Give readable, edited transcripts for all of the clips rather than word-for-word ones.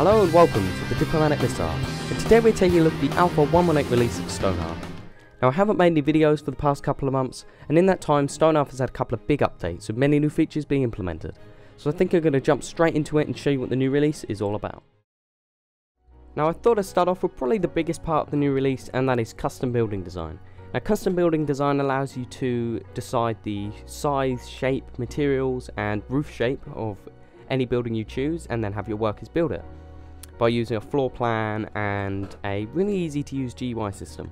Hello and welcome to the Diplomatic Missile, and today we're taking a look at the Alpha 118 release of Stonehearth. Now I haven't made any videos for the past couple of months, and in that time Stonehearth has had a couple of big updates with many new features being implemented. So I think I'm going to jump straight into it and show you what the new release is all about. Now I thought I'd start off with probably the biggest part of the new release, and that is custom building design. Now custom building design allows you to decide the size, shape, materials and roof shape of any building you choose, and then have your workers build it by using a floor plan and a really easy to use GUI system.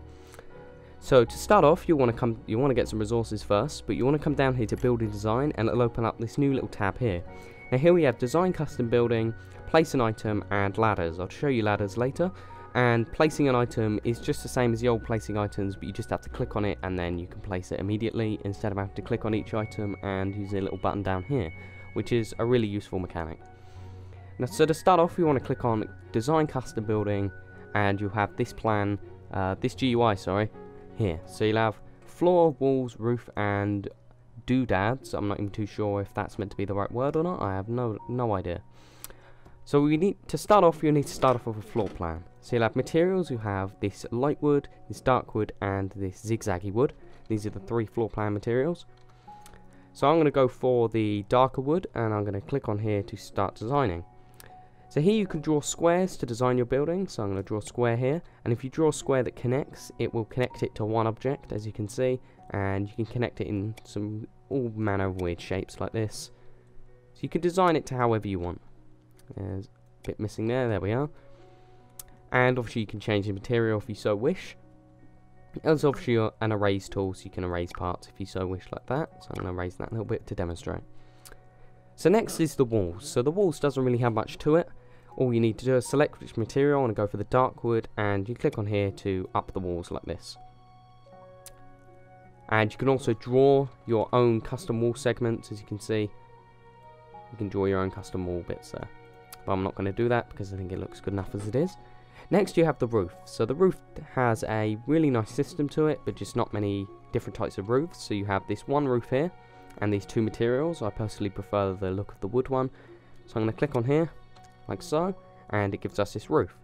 So to start off, you want to get some resources first, but you want to come down here to building design, and it'll open up this new little tab here. Now here we have design custom building, place an item and ladders. I'll show you ladders later. And placing an item is just the same as the old placing items, but you just have to click on it and then you can place it immediately instead of having to click on each item and use a little button down here, which is a really useful mechanic. Now, so to start off, we want to click on Design Custom Building, and you'll have this plan, this GUI, here. So you'll have floor, walls, roof, and doodads. I'm not even too sure if that's meant to be the right word or not. I have no idea. So we need to start off. You need to start off with a floor plan. So you'll have materials. You have this light wood, this dark wood, and this zigzaggy wood. These are the three floor plan materials. So I'm going to go for the darker wood, and I'm going to click on here to start designing. So here you can draw squares to design your building. So I'm going to draw a square here, and if you draw a square that connects, it will connect it to one object, as you can see, and you can connect it in some all manner of weird shapes like this. So you can design it to however you want. There's a bit missing there we are. And obviously you can change the material if you so wish. There's obviously an erase tool, so you can erase parts if you so wish like that. So I'm going to erase that a little bit to demonstrate. So next is the walls. So the walls doesn't really have much to it. All you need to do is select which material. I want to go for the dark wood, and you click on here to up the walls like this. And you can also draw your own custom wall segments, as you can see. You can draw your own custom wall bits there. But I'm not going to do that because I think it looks good enough as it is. Next you have the roof. So the roof has a really nice system to it, but just not many different types of roofs. So you have this one roof here and these two materials. I personally prefer the look of the wood one. So I'm going to click on here like so, and it gives us this roof.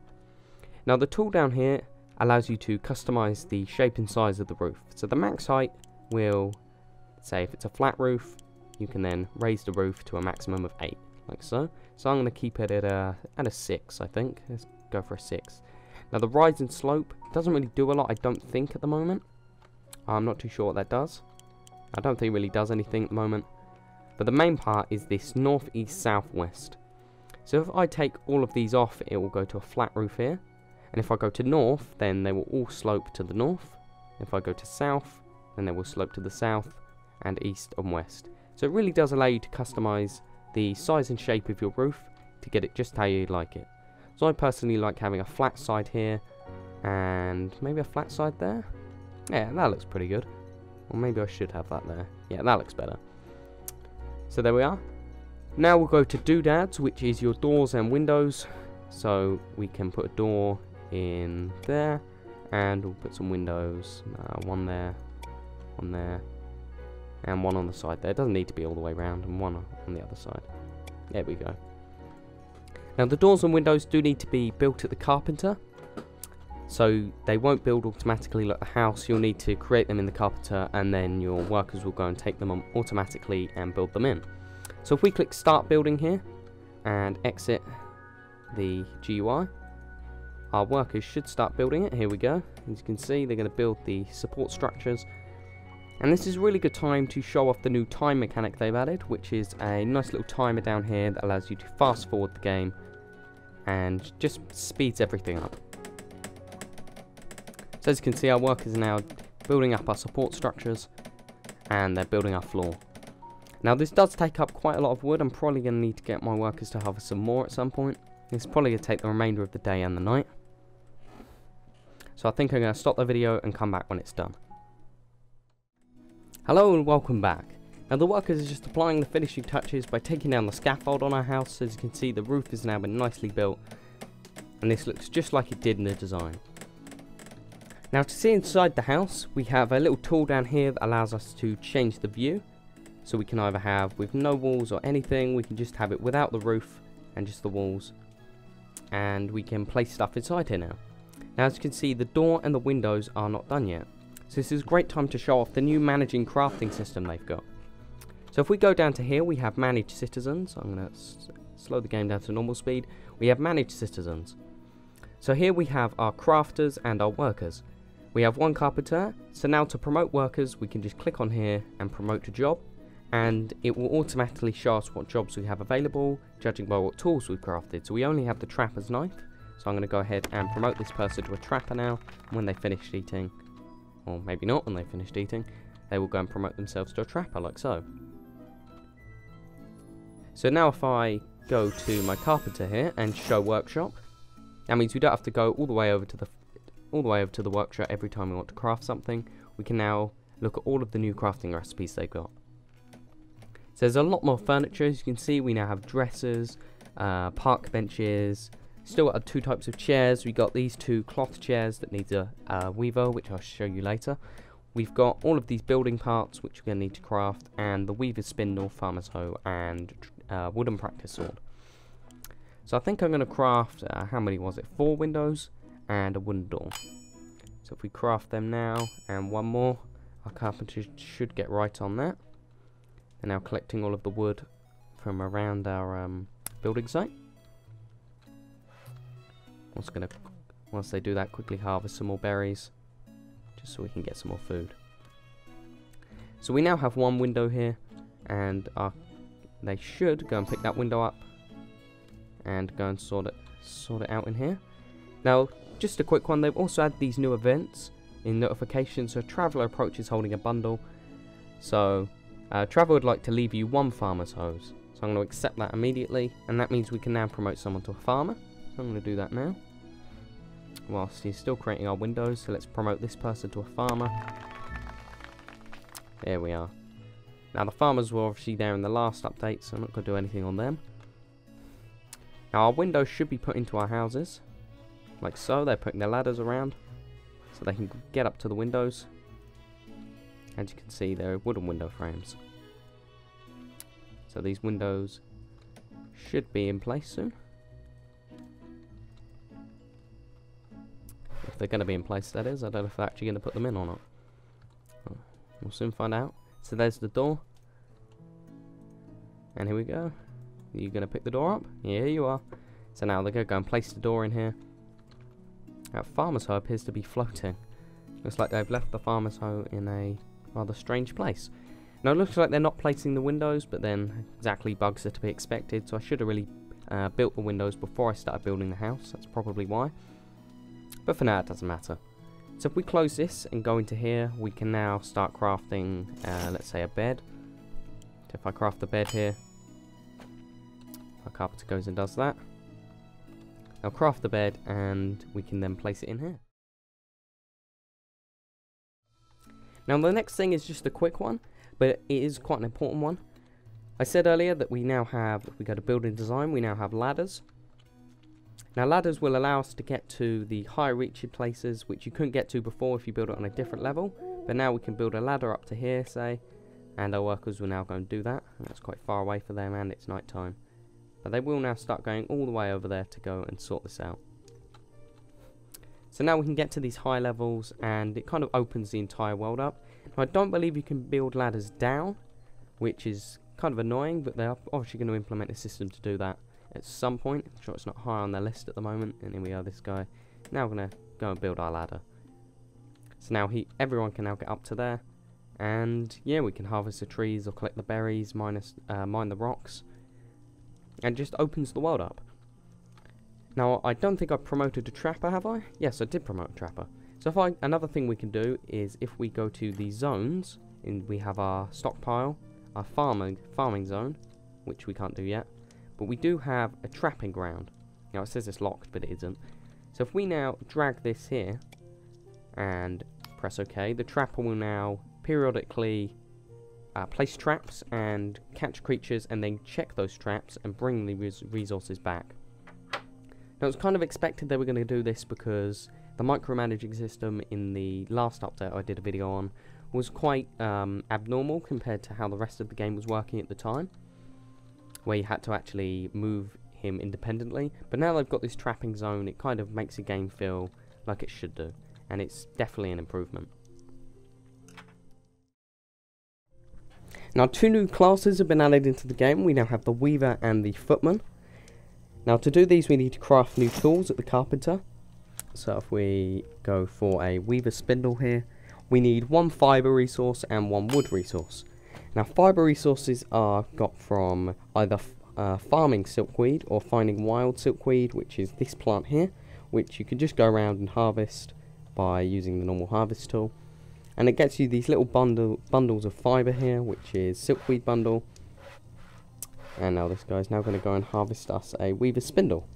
Now the tool down here allows you to customize the shape and size of the roof. So the max height will say if it's a flat roof, you can then raise the roof to a maximum of 8 like so. So I'm going to keep it at a 6, I think. Let's go for a 6. Now the rise and slope doesn't really do a lot, I don't think, at the moment. I'm not too sure what that does. I don't think it really does anything at the moment. But the main part is this north, east, south, west. So if I take all of these off, it will go to a flat roof here. And if I go to north, then they will all slope to the north. If I go to south, then they will slope to the south, and east and west. So it really does allow you to customize the size and shape of your roof to get it just how you like it. So I personally like having a flat side here, and maybe a flat side there. Yeah, that looks pretty good. Or maybe I should have that there. Yeah, that looks better. So there we are. Now we'll go to doodads, which is your doors and windows. So we can put a door in there, and we'll put some windows. One there, and one on the side there. It doesn't need to be all the way around, and one on the other side. There we go. Now the doors and windows do need to be built at the carpenter, so they won't build automatically like the house. You'll need to create them in the carpenter, and then your workers will go and take them on automatically and build them in. So if we click start building here and exit the GUI, our workers should start building it. Here we go. As you can see, they're going to build the support structures. And this is a really good time to show off the new time mechanic they've added, which is a nice little timer down here that allows you to fast forward the game and just speeds everything up. So as you can see, our workers are now building up our support structures, and they're building our floor. Now this does take up quite a lot of wood. I'm probably going to need to get my workers to harvest some more at some point. It's probably going to take the remainder of the day and the night. So I think I'm going to stop the video and come back when it's done. Hello and welcome back. Now the workers are just applying the finishing touches by taking down the scaffold on our house. As you can see, the roof has now been nicely built, and this looks just like it did in the design. Now to see inside the house, we have a little tool down here that allows us to change the view. So we can either have with no walls or anything, we can just have it without the roof and just the walls. and we can place stuff inside here now. Now as you can see, the door and the windows are not done yet. So this is a great time to show off the new managing crafting system they've got. So if we go down to here, we have managed citizens. I'm going to slow the game down to normal speed. We have managed citizens. So here we have our crafters and our workers. We have one carpenter, so now to promote workers we can just click on here and promote a job, and it will automatically show us what jobs we have available, judging by what tools we've crafted. So we only have the trapper's knife, so I'm going to go ahead and promote this person to a trapper now. When they finished eating, or maybe not when they finished eating, they will go and promote themselves to a trapper, like so. So now if I go to my carpenter here and show workshop, that means we don't have to go all the way over to the workshop every time we want to craft something. We can now look at all of the new crafting recipes they've got. So there's a lot more furniture. As you can see, we now have dressers, park benches. Still got 2 types of chairs. We got these 2 cloth chairs that need a weaver, which I'll show you later. We've got all of these building parts, which we're going to need to craft, and the weaver's spindle, farmer's hoe, and wooden practice sword. So I think I'm going to craft, how many was it? 4 windows and a wooden door. So if we craft them now, and one more, our carpenter should get right on that. They're now collecting all of the wood from around our building site. Once they do that, quickly harvest some more berries, just so we can get some more food. So we now have 1 window here, and they should go and pick that window up and go and sort it out in here. Now, just a quick one, they've also had these new events in notifications. So traveller approaches holding a bundle. So traveller would like to leave you 1 farmer's hose. So I'm going to accept that immediately, and that means we can now promote someone to a farmer. So I'm going to do that now, whilst he's still creating our windows. So let's promote this person to a farmer. There we are. Now the farmers were obviously there in the last update, so I'm not going to do anything on them. Now our windows should be put into our houses, like so. They're putting their ladders around, so they can get up to the windows. As you can see, they're wooden window frames. So these windows should be in place soon. If they're going to be in place, that is. I don't know if they're actually going to put them in or not. We'll soon find out. So there's the door. And here we go. Are you going to pick the door up? Yeah, you are. So now they're going to go and place the door in here. That farmer's hoe appears to be floating. Looks like they've left the farmer's hoe in a rather strange place. Now it looks like they're not placing the windows, but then exactly bugs are to be expected. So I should have really built the windows before I started building the house. That's probably why. But for now it doesn't matter. So if we close this and go into here, we can now start crafting, let's say, a bed. So if I craft the bed here, our carpenter goes and does that. I'll craft the bed and we can then place it in here. Now the next thing is just a quick one, but it is quite an important one. I said earlier that we now have, if we go to building design, we now have ladders. Now ladders will allow us to get to the higher reaching places, which you couldn't get to before if you build it on a different level. But now we can build a ladder up to here, say, and our workers will now go and do that. And that's quite far away for them, and it's night time. But they will now start going all the way over there to go and sort this out. So now we can get to these high levels, and it kind of opens the entire world up. Now, I don't believe you can build ladders down, which is kind of annoying, but they're obviously going to implement a system to do that at some point. I'm sure it's not high on their list at the moment. And here we are, this guy. Now we're going to go and build our ladder. So now everyone can now get up to there. And yeah, we can harvest the trees or collect the berries, mine the rocks. And just opens the world up. Now, I don't think I promoted a trapper, have I? Yes, I did promote a trapper. So another thing we can do is if we go to the zones, we have our stockpile, our farming zone, which we can't do yet. But we do have a trapping ground. Now it says it's locked, but it isn't. So if we now drag this here and press OK, the trapper will now periodically place traps and catch creatures, and then check those traps and bring the resources back. Now it's kind of expected they were going to do this because the micromanaging system in the last update I did a video on was quite abnormal compared to how the rest of the game was working at the time, where you had to actually move him independently, but now they've got this trapping zone, it kind of makes the game feel like it should do, and it's definitely an improvement. Now 2 new classes have been added into the game. We now have the Weaver and the Footman. Now to do these we need to craft new tools at the Carpenter. So if we go for a Weaver spindle here, we need 1 fibre resource and 1 wood resource. Now fibre resources are got from either farming silkweed or finding wild silkweed, which is this plant here, which you can just go around and harvest by using the normal harvest tool. And it gets you these little bundles of fibre here, which is silkweed bundle. And now this guy's now going to go and harvest us a Weaver spindle.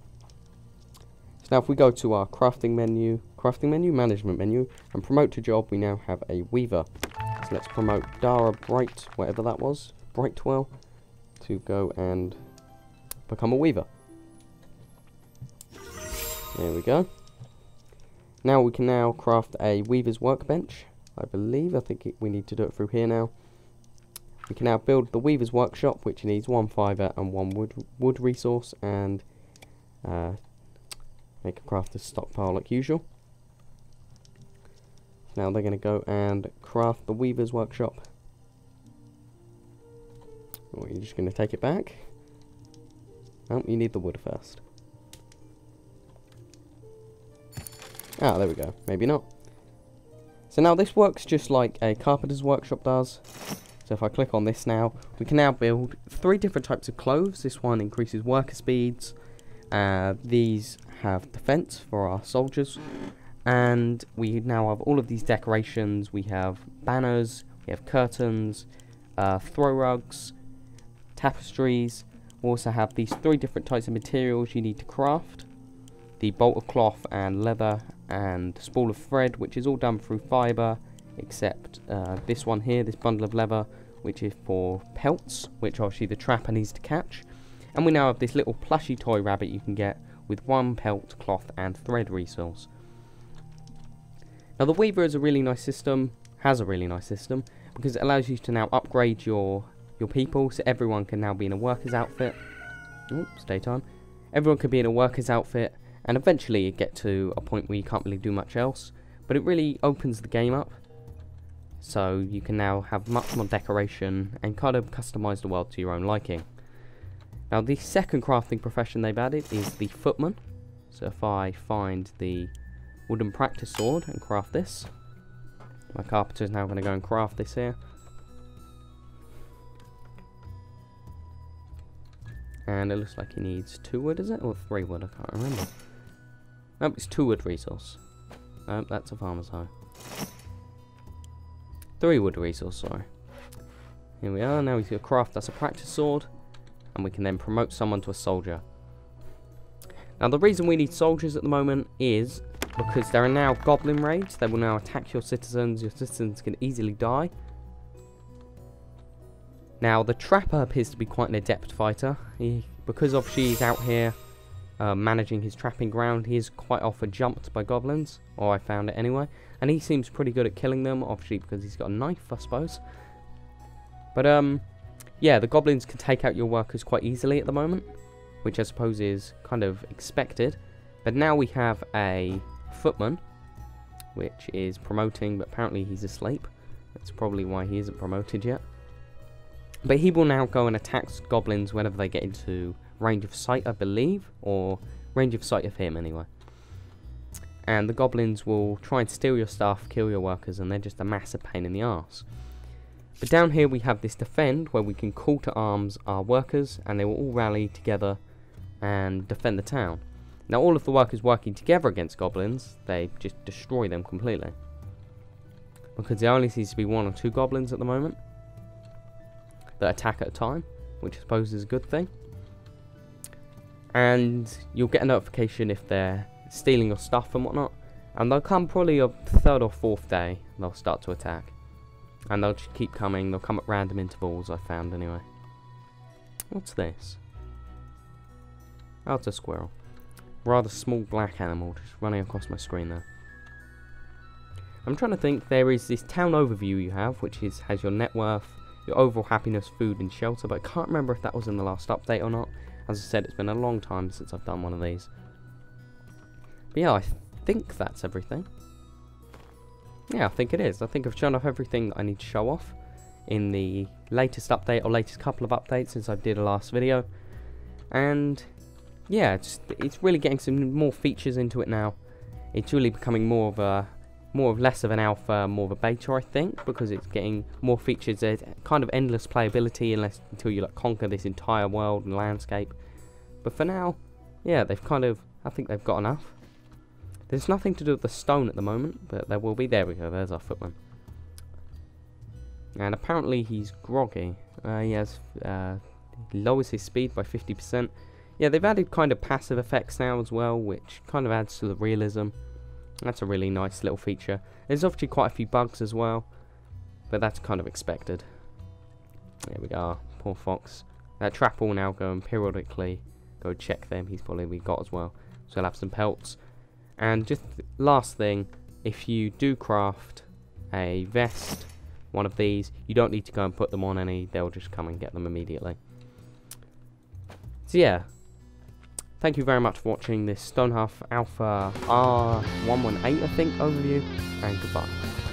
So now if we go to our crafting menu, management menu, and promote to job, we now have a Weaver. So let's promote Dara Bright, whatever that was, Brightwell, to go and become a Weaver. There we go. Now we can now craft a Weaver's workbench, I believe. I think we need to do it through here now. We can now build the Weaver's workshop, which needs 1 fibre and 1 wood resource, and make a crafter's stockpile like usual. Now they're going to go and craft the Weaver's workshop. Or you're just going to take it back. Oh, you need the wood first. Ah, there we go. Maybe not. So now this works just like a carpenter's workshop does. So if I click on this now, we can now build 3 different types of clothes. This one increases worker speeds. These have defense for our soldiers. And we now have all of these decorations. We have banners, we have curtains, throw rugs, tapestries. We also have these 3 different types of materials you need to craft. The bolt of cloth and leather and spool of thread, which is all done through fibre, except this one here, this bundle of leather, which is for pelts, which obviously the trapper needs to catch. And we now have this little plushy toy rabbit you can get with 1 pelt, cloth and thread resource. Now the Weaver is a really nice system, because it allows you to now upgrade your people, so everyone can now be in a worker's outfit. Oops, daytime. Everyone can be in a worker's outfit, and eventually you get to a point where you can't really do much else, but it really opens the game up, so you can now have much more decoration and kind of customise the world to your own liking. Now the second crafting profession they've added is the Footman. So if I find the wooden practice sword and craft this, my carpenter is now going to go and craft this here. And it looks like he needs 2 wood, is it? Or 3 wood, I can't remember. Nope, it's 2 wood resource. Nope, that's a farmer's hoe. 3 wood resource, sorry. Here we are, now he's going to craft us a practice sword. And we can then promote someone to a soldier. Now the reason we need soldiers at the moment is because there are now goblin raids. They will now attack your citizens. Your citizens can easily die. Now the trapper appears to be quite an adept fighter. Because obviously he's out here managing his trapping ground, he is quite often jumped by goblins. Or I found it anyway. And he seems pretty good at killing them, obviously because he's got a knife, I suppose. But yeah, the goblins can take out your workers quite easily at the moment, which I suppose is kind of expected. But now we have a Footman, which is promoting, but apparently he's asleep. That's probably why he isn't promoted yet. But he will now go and attack goblins whenever they get into range of sight, I believe, or range of sight of him anyway. And the goblins will try and steal your stuff, kill your workers, and they're just a massive pain in the arse. But down here we have this defend, where we can call to arms our workers, and they will all rally together and defend the town. Now all of the workers working together against goblins, they just destroy them completely. Because there only seems to be 1 or 2 goblins at the moment that attack at a time, which I suppose is a good thing. And you'll get a notification if they're stealing your stuff and whatnot. And they'll come probably a 3rd or 4th day, they'll start to attack. And they'll just keep coming, they'll come at random intervals, I found anyway. What's this? Oh, it's a squirrel. Rather small black animal just running across my screen there. I'm trying to think, there is this town overview you have, which has your net worth, your overall happiness, food and shelter, but I can't remember if that was in the last update or not. As I said, it's been a long time since I've done one of these. But yeah, I think that's everything. Yeah, I think it is. I think I've shown off everything that I need to show off in the latest update, or latest couple of updates since I did a last video. And yeah, it's really getting some more features into it now. It's really becoming more of less of an alpha, more of a beta, I think, because it's getting more features. There's kind of endless playability until you like conquer this entire world and landscape. But for now, yeah, I think they've got enough. There's nothing to do with the stone at the moment, but there will be. There we go, there's our footman. And apparently he's groggy. He lowers his speed by 50%. Yeah, they've added kind of passive effects now as well, which kind of adds to the realism. That's a really nice little feature. There's obviously quite a few bugs as well, but that's kind of expected. There we go, poor fox. That trap will now go and periodically go check them. He's probably got as well. So he'll have some pelts. And just last thing, if you do craft a vest, one of these, you don't need to go and put them on any, they'll just come and get them immediately. So yeah, thank you very much for watching this Stonehearth Alpha R118, I think, overview, and goodbye.